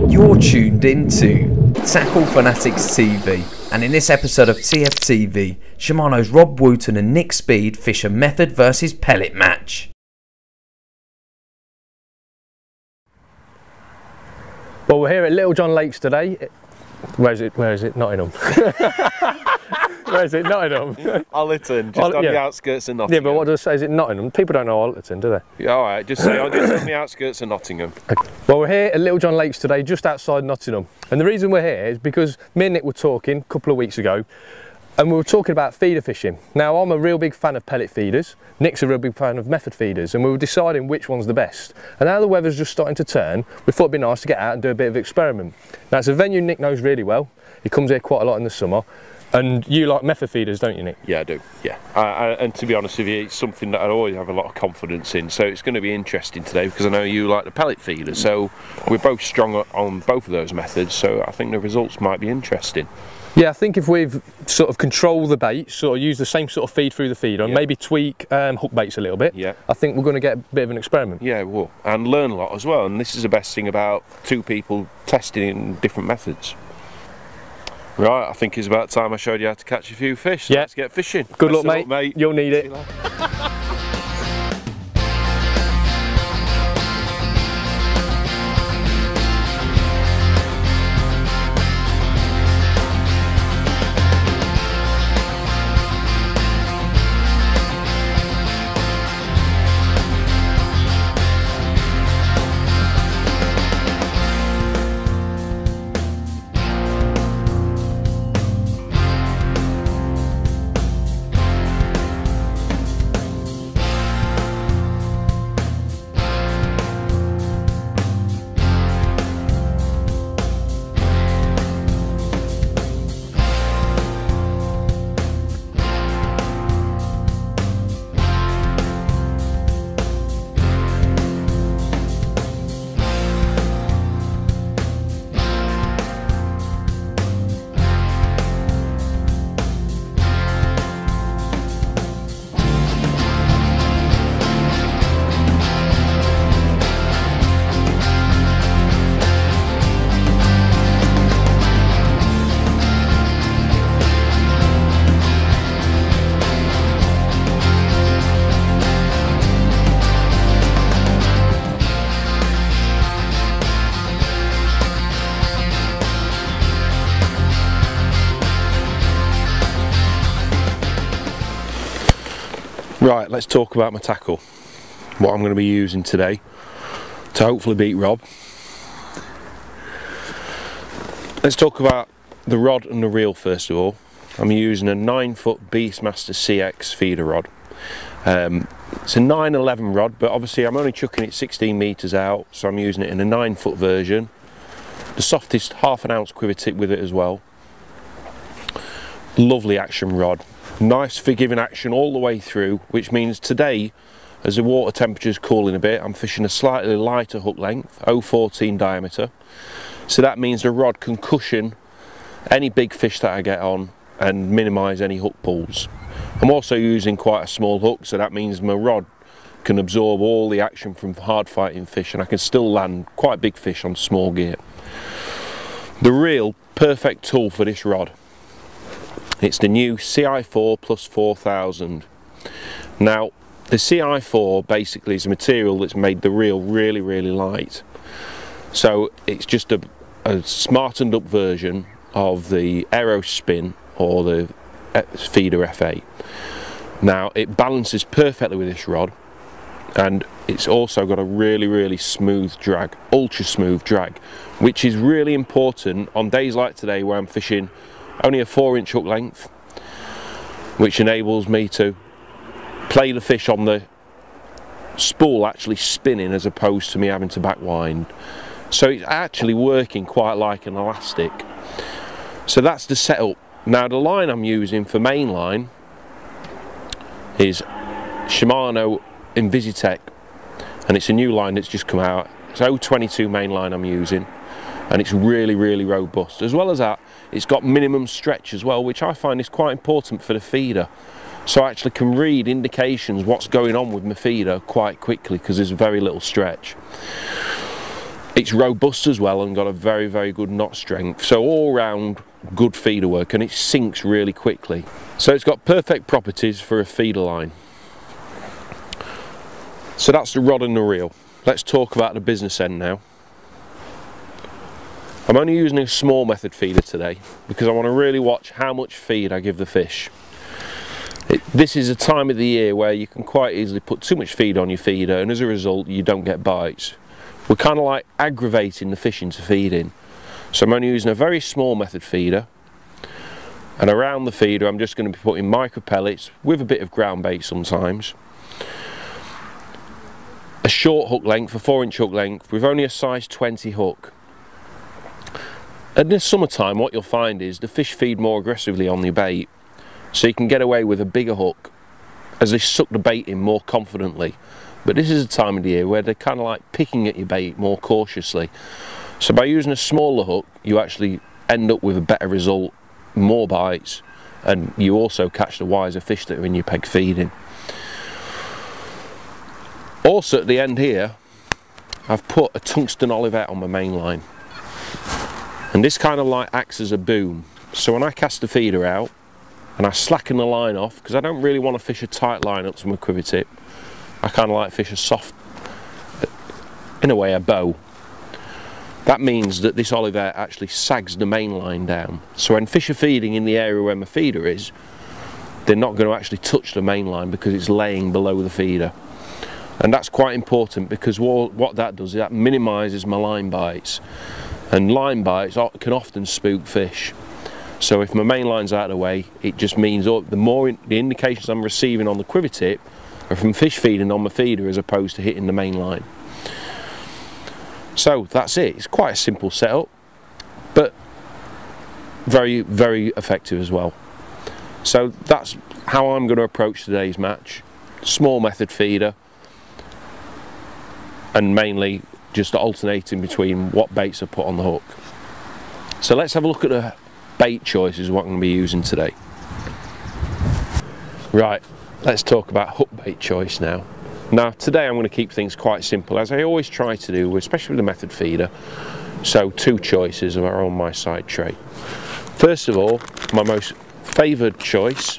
You're tuned into Tackle Fanatics TV, and in this episode of TFTV, Shimano's Rob Wootton and Nick Speed fish a method versus pellet match. Well, we're here at Little John Lakes today. Where is it? Nottingham. Where is it? Nottingham. Ollerton, just on the outskirts of Nottingham. Yeah, but what does it say? Is it Nottingham? People don't know Ollerton, do they? Yeah, all right, just say just on the outskirts of Nottingham. Okay. Well, we're here at Little John Lakes today, just outside Nottingham. And the reason we're here is because me and Nick were talking a couple of weeks ago, and we were talking about feeder fishing. Now, I'm a real big fan of pellet feeders. Nick's a real big fan of method feeders, and we were deciding which one's the best. And now the weather's just starting to turn, we thought it'd be nice to get out and do a bit of experiment. Now, it's a venue Nick knows really well. He comes here quite a lot in the summer. And you like method feeders, don't you, Nick? Yeah, I do, yeah. And to be honest with you, it's something that I always have a lot of confidence in, so it's going to be interesting today because I know you like the pellet feeder, so we're both strong on both of those methods, so I think the results might be interesting. Yeah, I think if we've sort of controlled the bait, sort of use the same sort of feed through the feeder, and maybe tweak hook baits a little bit, I think we're going to get a bit of an experiment. Yeah, we will, and learn a lot as well, and this is the best thing about two people testing in different methods. Right, I think it's about time I showed you how to catch a few fish, so let's get fishing. Good luck, mate. You'll need it. Right, let's talk about my tackle, what I'm going to be using today to hopefully beat Rob. Let's talk about the rod and the reel first of all. I'm using a 9-foot Beastmaster CX feeder rod. It's a 911 rod, but obviously I'm only chucking it 16 metres out, so I'm using it in a 9-foot version. The softest ½ ounce quiver tip with it as well. Lovely action rod. Nice forgiving action all the way through, which means today, as the water temperature is cooling a bit, I'm fishing a slightly lighter hook length, 0.14 diameter. So that means the rod can cushion any big fish that I get on and minimise any hook pulls. I'm also using quite a small hook, so that means my rod can absorb all the action from hard fighting fish and I can still land quite big fish on small gear. The reel, perfect tool for this rod. It's the new CI4 plus 4000. Now, the CI4 basically is a material that's made the reel really, really light. So it's just a smartened up version of the Aerospin or the Feeder FA. Now, it balances perfectly with this rod, and it's also got a really, really smooth drag, ultra smooth drag, which is really important on days like today where I'm fishing only a 4-inch hook length, which enables me to play the fish on the spool actually spinning as opposed to me having to back wind. So it's actually working quite like an elastic. So that's the setup. Now the line I'm using for main line is Shimano Invisitech, and it's a new line that's just come out. It's 0.22 main line I'm using, and it's really, really robust. As well as that, it's got minimum stretch as well, which I find is quite important for the feeder. So I actually can read indications what's going on with my feeder quite quickly because there's very little stretch. It's robust as well and got a very, very good knot strength. So all round good feeder work, and it sinks really quickly. So it's got perfect properties for a feeder line. So that's the rod and the reel. Let's talk about the business end now. I'm only using a small method feeder today because I want to really watch how much feed I give the fish. This is a time of the year where you can quite easily put too much feed on your feeder, and as a result you don't get bites. We're kind of like aggravating the fish into feeding. So I'm only using a very small method feeder, and around the feeder I'm just going to be putting micro pellets with a bit of ground bait sometimes. A short hook length, a 4-inch hook length with only a size 20 hook. In the summertime what you'll find is the fish feed more aggressively on the bait, so you can get away with a bigger hook as they suck the bait in more confidently. But this is a time of the year where they're kind of like picking at your bait more cautiously. So by using a smaller hook you actually end up with a better result, more bites, and you also catch the wiser fish that are in your peg feeding. Also at the end here I've put a tungsten olivet on my main line, and this kind of like acts as a boom. So when I cast the feeder out and I slacken the line off, because I don't really want to fish a tight line up to my quiver tip, I kind of like fish a soft, in a way, a bow. That means that this olivet actually sags the main line down. So when fish are feeding in the area where my feeder is, they're not going to actually touch the main line because it's laying below the feeder. And that's quite important, because what that does is that minimises my line bites. And line bites can often spook fish. So if my main line's out of the way, it just means the indications I'm receiving on the quiver tip are from fish feeding on my feeder as opposed to hitting the main line. So that's it. It's quite a simple setup, but very, very effective as well. So that's how I'm going to approach today's match. Small method feeder, and mainly just alternating between what baits are put on the hook. So let's have a look at the bait choices what I'm going to be using today. Right, let's talk about hook bait choice now. Now today I'm going to keep things quite simple, as I always try to do, especially with the method feeder. So 2 choices are on my side tray. First of all, my most favoured choice,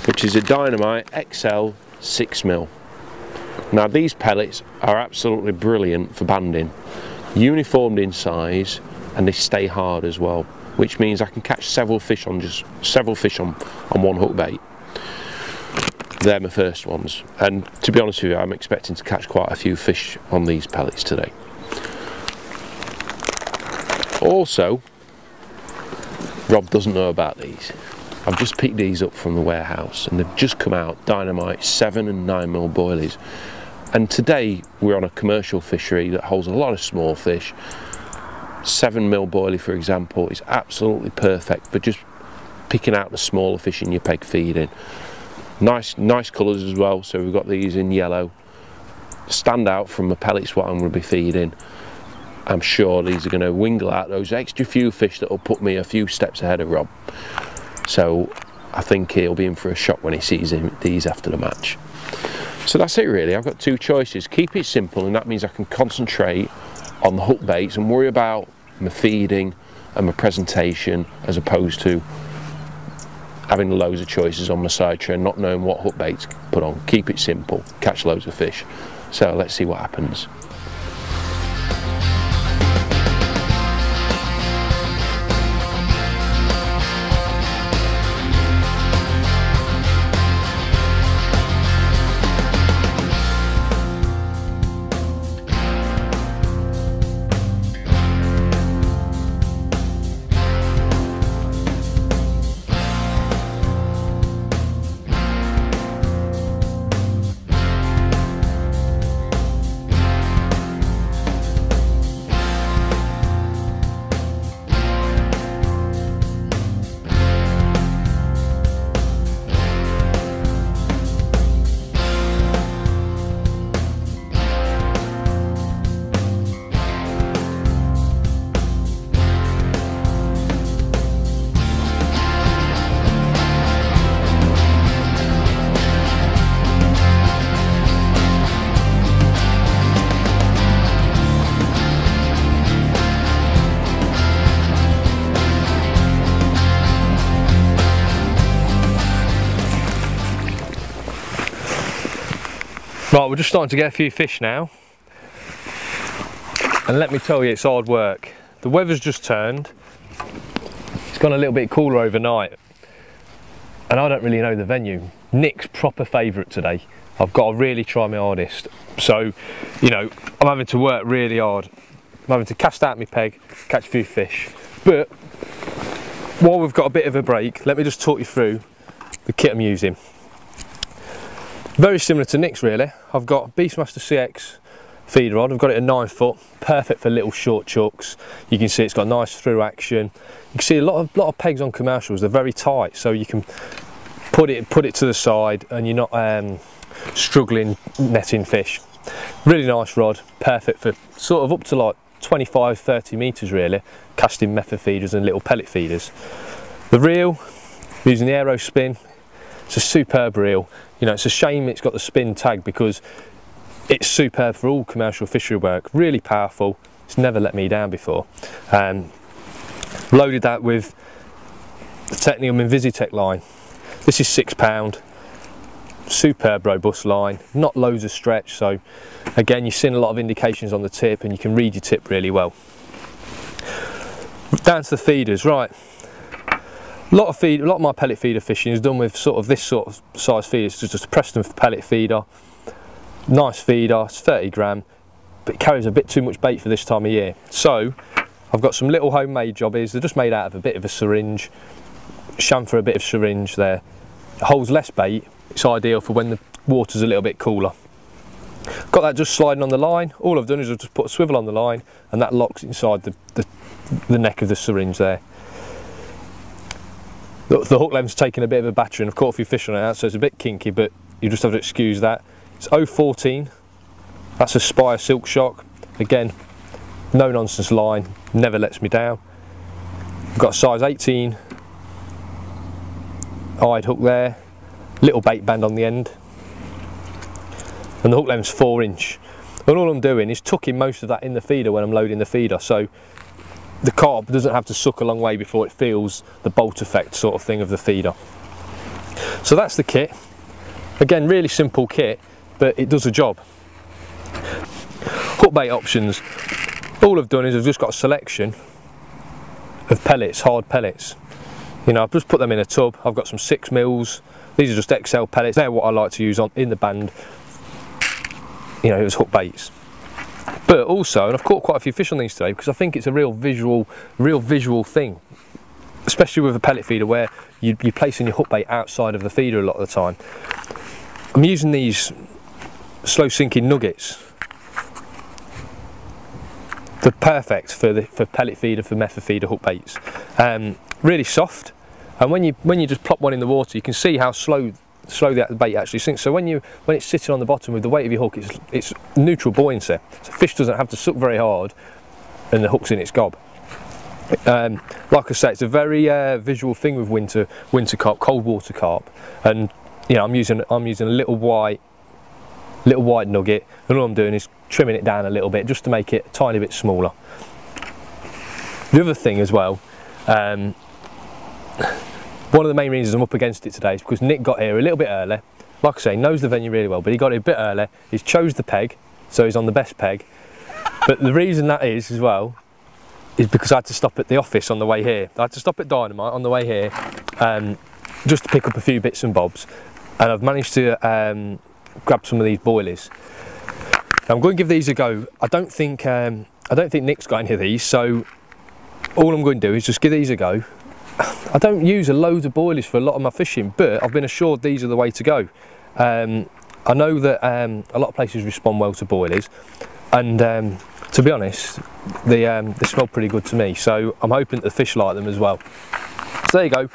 which is a Dynamite XL 6mm. Now these pellets are absolutely brilliant for banding, uniformed in size, and they stay hard as well, which means I can catch several fish on one hook bait. They're my first ones, and to be honest with you, I'm expecting to catch quite a few fish on these pellets today. Also, Rob doesn't know about these. I've just picked these up from the warehouse and they've just come out, Dynamite 7 and 9mm boilies. And today we're on a commercial fishery that holds a lot of small fish. 7mm boilie, for example, is absolutely perfect for just picking out the smaller fish in your peg feeding. Nice colours as well, so we've got these in yellow. Stand out from the pellets what I'm going to be feeding. I'm sure these are going to wingle out those extra few fish that will put me a few steps ahead of Rob. So I think he'll be in for a shock when he sees these after the match. So that's it really. I've got 2 choices. Keep it simple, and that means I can concentrate on the hook baits and worry about my feeding and my presentation, as opposed to having loads of choices on my side tray and not knowing what hook baits to put on. Keep it simple, catch loads of fish. So let's see what happens. Right, we're just starting to get a few fish now. And let me tell you, it's hard work. The weather's just turned. It's gone a little bit cooler overnight. And I don't really know the venue. Nick's proper favourite today. I've got to really try my hardest. So, you know, I'm having to work really hard. I'm having to cast out my peg, catch a few fish. But while we've got a bit of a break, let me just talk you through the kit I'm using. Very similar to Nick's really. I've got Beastmaster CX feeder rod. I've got it at 9 foot, perfect for little short chucks. You can see it's got nice through action. You can see a lot of pegs on commercials. They're very tight, so you can put it to the side, and you're not struggling netting fish. Really nice rod, perfect for sort of up to like 25-30 meters really, casting method feeders and little pellet feeders. The reel, using the Aero Spin. It's a superb reel. You know, it's a shame it's got the spin tag because it's superb for all commercial fishery work. Really powerful. It's never let me down before. Loaded that with the Technium Invisitech line. This is £6. Superb robust line. Not loads of stretch. So again, you've seen a lot of indications on the tip, and you can read your tip really well. Down to the feeders, right. A lot of my pellet feeder fishing is done with sort of this sort of size feeders. It's just a Preston pellet feeder. Nice feeder, it's 30 gram, but it carries a bit too much bait for this time of year. So I've got some little homemade jobbies. They're just made out of a bit of a syringe, chamfer a bit of syringe there. It holds less bait. It's ideal for when the water's a little bit cooler. Got that just sliding on the line. All I've done is I've just put a swivel on the line, and that locks inside the neck of the syringe there. The hook length's taken a bit of a battering. I've caught a few fish on it, so it's a bit kinky, but you just have to excuse that. It's 014. That's a Spire Silk Shock. Again, no nonsense line, never lets me down. I've got a size 18 eyed hook there, little bait band on the end, and the hook length's 4 inch. And all I'm doing is tucking most of that in the feeder when I'm loading the feeder, so the carp doesn't have to suck a long way before it feels the bolt effect sort of thing of the feeder. So that's the kit. Again, really simple kit, but it does a job. Hook bait options. All I've done is I've just got a selection of pellets, hard pellets. You know, I've just put them in a tub. I've got some 6 mils. These are just XL pellets. They're what I like to use in the band, you know, as hook baits. But also, and I've caught quite a few fish on these today because I think it's a real visual thing, especially with a pellet feeder where you're placing your hook bait outside of the feeder a lot of the time. I'm using these slow sinking nuggets. They're perfect for pellet feeder, for method feeder hook baits. Really soft, and when you just plop one in the water, you can see how slow the bait actually sinks. So when it's sitting on the bottom with the weight of your hook, it's neutral buoyancy. So fish doesn't have to suck very hard, and the hook's in its gob. Like I say, it's a very visual thing with winter carp, cold water carp, and you know I'm using a little white nugget, and all I'm doing is trimming it down a little bit just to make it a tiny bit smaller. The other thing as well. One of the main reasons I'm up against it today is because Nick got here a little bit early. Like I say, knows the venue really well, but he got here a bit early. He's chose the peg, so he's on the best peg. But the reason that is as well is because I had to stop at the office on the way here. I had to stop at Dynamite on the way here just to pick up a few bits and bobs. And I've managed to grab some of these boilies. Now I'm going to give these a go. I don't think Nick's got any of these, so all I'm going to do is just give these a go. I don't use a load of boilies for a lot of my fishing, but I've been assured these are the way to go. I know that a lot of places respond well to boilies, and to be honest, they smell pretty good to me, so I'm hoping that the fish like them as well. So there you go.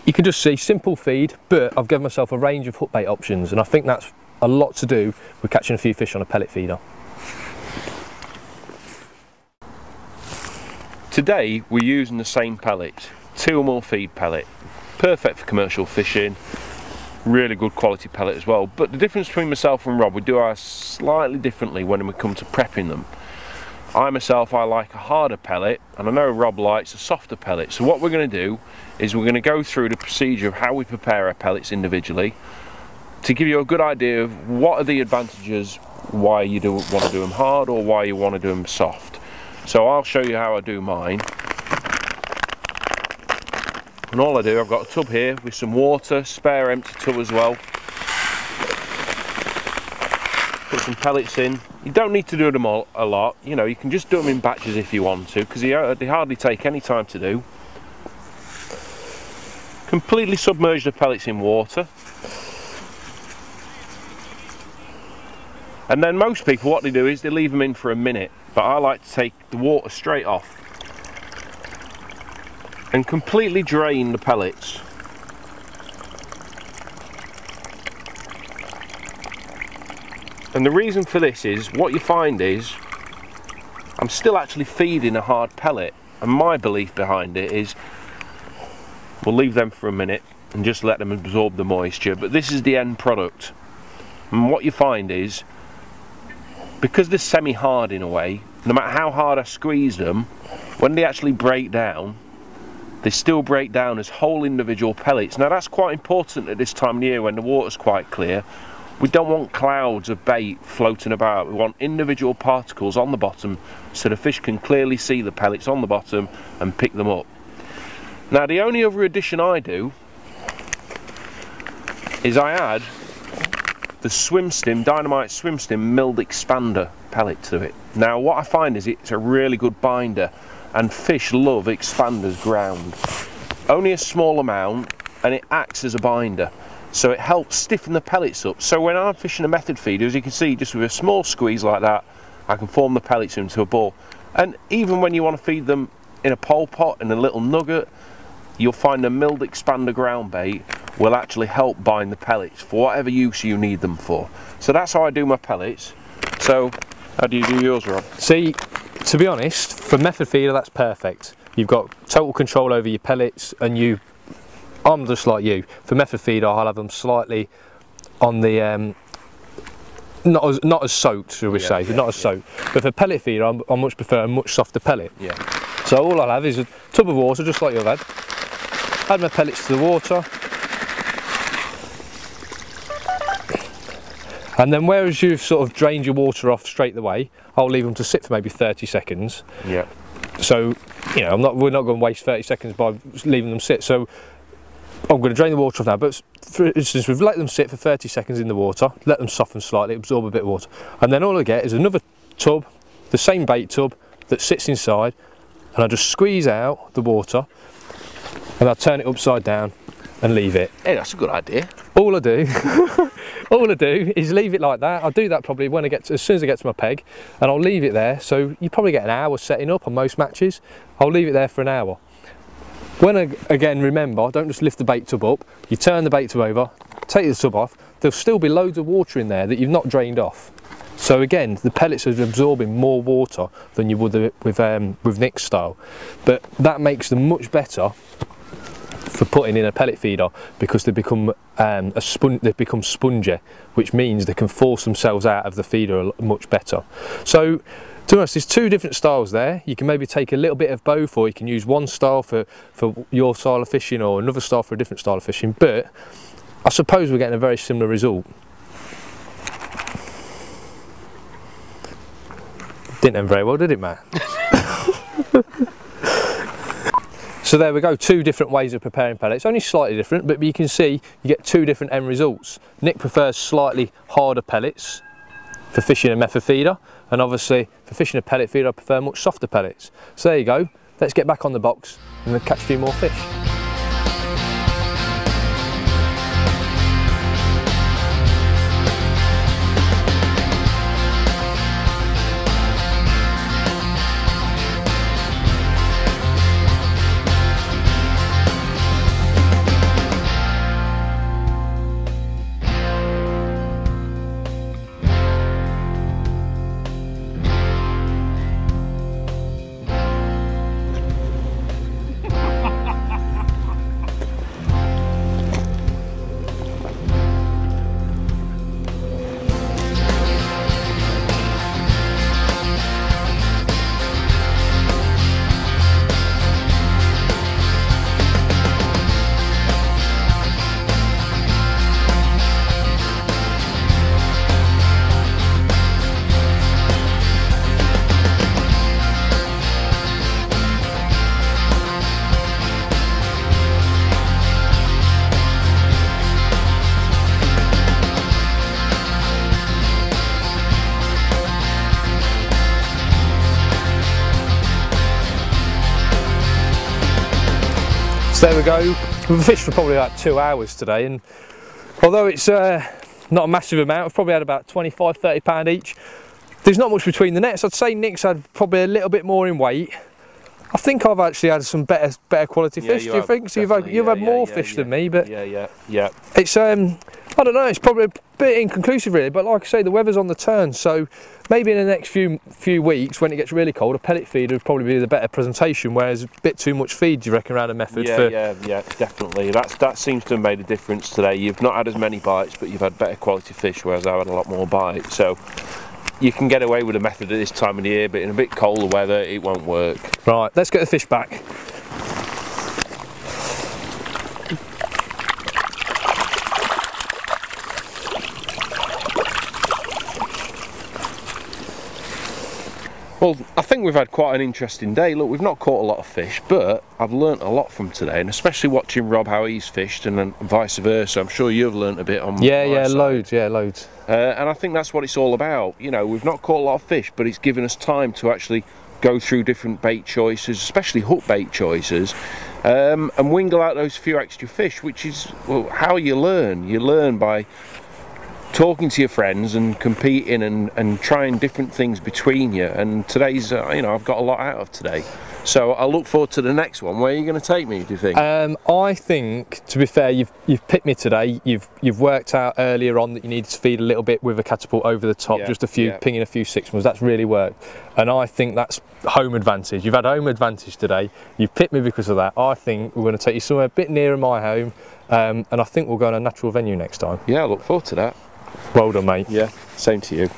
You can just see simple feed, but I've given myself a range of hook bait options, and I think that's a lot to do with catching a few fish on a pellet feeder. Today we're using the same pellet, 2 or more feed pellet, perfect for commercial fishing, really good quality pellet as well. But the difference between myself and Rob, we do ours slightly differently when we come to prepping them. I like a harder pellet, and I know Rob likes a softer pellet. So what we're going to do is we're going to go through the procedure of how we prepare our pellets individually, to give you a good idea of what are the advantages, why you want to do them hard or why you want to do them soft. So I'll show you how I do mine. And all I do, I've got a tub here with some water, spare empty tub as well. Put some pellets in. You don't need to do them all a lot, you know, you can just do them in batches if you want to, because they hardly take any time to do. Completely submerge the pellets in water. And then most people, what they do is they leave them in for a minute, but I like to take the water straight off and completely drain the pellets. And the reason for this is, what you find is, I'm still actually feeding a hard pellet, and my belief behind it is, we'll leave them for a minute and just let them absorb the moisture, but this is the end product. And what you find is, because they're semi-hard in a way, no matter how hard I squeeze them, when they actually break down, they still break down as whole individual pellets. Now that's quite important at this time of year when the water's quite clear. We don't want clouds of bait floating about. We want individual particles on the bottom so the fish can clearly see the pellets on the bottom and pick them up. Now the only other addition I do is I add the Swim Stim, Dynamite Swim Stim milled expander pellet to it. Now what I find is it's a really good binder, and fish love expanders ground. Only a small amount, and it acts as a binder. So it helps stiffen the pellets up. So when I'm fishing a method feeder, as you can see, just with a small squeeze like that, I can form the pellets into a ball. And even when you want to feed them in a pole pot, in a little nugget, you'll find a milled expander ground bait will actually help bind the pellets for whatever use you need them for. So that's how I do my pellets. So how do you do yours, Rob? See, to be honest, for method feeder that's perfect. You've got total control over your pellets, and I'm just like you. For method feeder I'll have them slightly on the not as soaked, shall we say, not as soaked. But for pellet feeder I much prefer a much softer pellet. Yeah. So all I'll have is a tub of water, just like you've had. Add my pellets to the water. And then whereas you've sort of drained your water off straight away, I'll leave them to sit for maybe 30 seconds. Yeah. So, you know, we're not going to waste 30 seconds by leaving them sit. So I'm going to drain the water off now, but for instance, we've let them sit for 30 seconds in the water, let them soften slightly, absorb a bit of water. And then all I get is another tub, the same bait tub that sits inside, and I just squeeze out the water and I'll turn it upside down and leave it. Hey, that's a good idea. All I do is leave it like that. I'll do that probably when as soon as I get to my peg, and I'll leave it there. So you probably get an hour setting up on most matches. I'll leave it there for an hour. When again, remember, don't just lift the bait tub up. You turn the bait tub over, take the tub off. There'll still be loads of water in there that you've not drained off. So again, the pellets are absorbing more water than you would with Nick's style, but that makes them much better for putting in a pellet feeder, because they become spongy, which means they can force themselves out of the feeder much better. So to be honest, there's two different styles there. You can maybe take a little bit of both, or you can use one style for your style of fishing or another style for a different style of fishing, but I suppose we're getting a very similar result. Didn't end very well, did it, Matt? So there we go, two different ways of preparing pellets, only slightly different, but you can see you get two different end results. Nick prefers slightly harder pellets for fishing a method feeder, and obviously for fishing a pellet feeder I prefer much softer pellets. So there you go, let's get back on the box and then catch a few more fish. So there we go. We've fished for probably about 2 hours today, and although it's not a massive amount, we've probably had about 25–30 pound each. There's not much between the nets. I'd say Nick's had probably a little bit more in weight. I think I've actually had some better quality fish. Do you think? So you've had more fish than me, but yeah. It's I don't know. It's probably a bit inconclusive, really. But like I say, the weather's on the turn, so maybe in the next few weeks, when it gets really cold, a pellet feed would probably be the better presentation. Whereas a bit too much feed, do you reckon, around a method? Yeah, definitely. That seems to have made a difference today. You've not had as many bites, but you've had better quality fish, whereas I had a lot more bites. So you can get away with a method at this time of the year, but in a bit colder weather, it won't work. Right, let's get the fish back. Well, I think we've had quite an interesting day. Look, we've not caught a lot of fish, but I've learnt a lot from today, and especially watching Rob how he's fished, and then vice versa. I'm sure you've learnt a bit on yeah, side. loads. And I think that's what it's all about. You know, we've not caught a lot of fish, but it's given us time to actually go through different bait choices, especially hook bait choices, and wingle out those few extra fish, which is how you learn. You learn by talking to your friends and competing and trying different things between you. And today's, you know, I've got a lot out of today. So I look forward to the next one. Where are you going to take me, do you think? I think, to be fair, you've picked me today. You've worked out earlier on that you needed to feed a little bit with a catapult over the top, just pinging a few 6-mils. That's really worked, and I think that's home advantage. You've had home advantage today. You've picked me because of that. I think we're going to take you somewhere a bit nearer my home, and I think we'll go on a natural venue next time. Yeah, I look forward to that. Well done, mate. Yeah, same to you.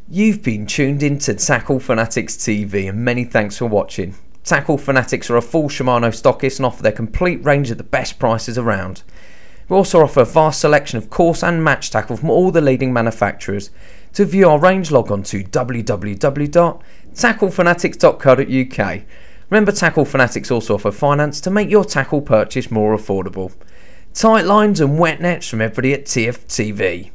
You've been tuned in to Tackle Fanatics TV, and many thanks for watching. Tackle Fanatics are a full Shimano stockist and offer their complete range at the best prices around. We also offer a vast selection of course and match tackle from all the leading manufacturers. To view our range, log on to www.tacklefanatics.co.uk. Remember, Tackle Fanatics also offer finance to make your tackle purchase more affordable. Tight lines and wet nets from everybody at TFTV.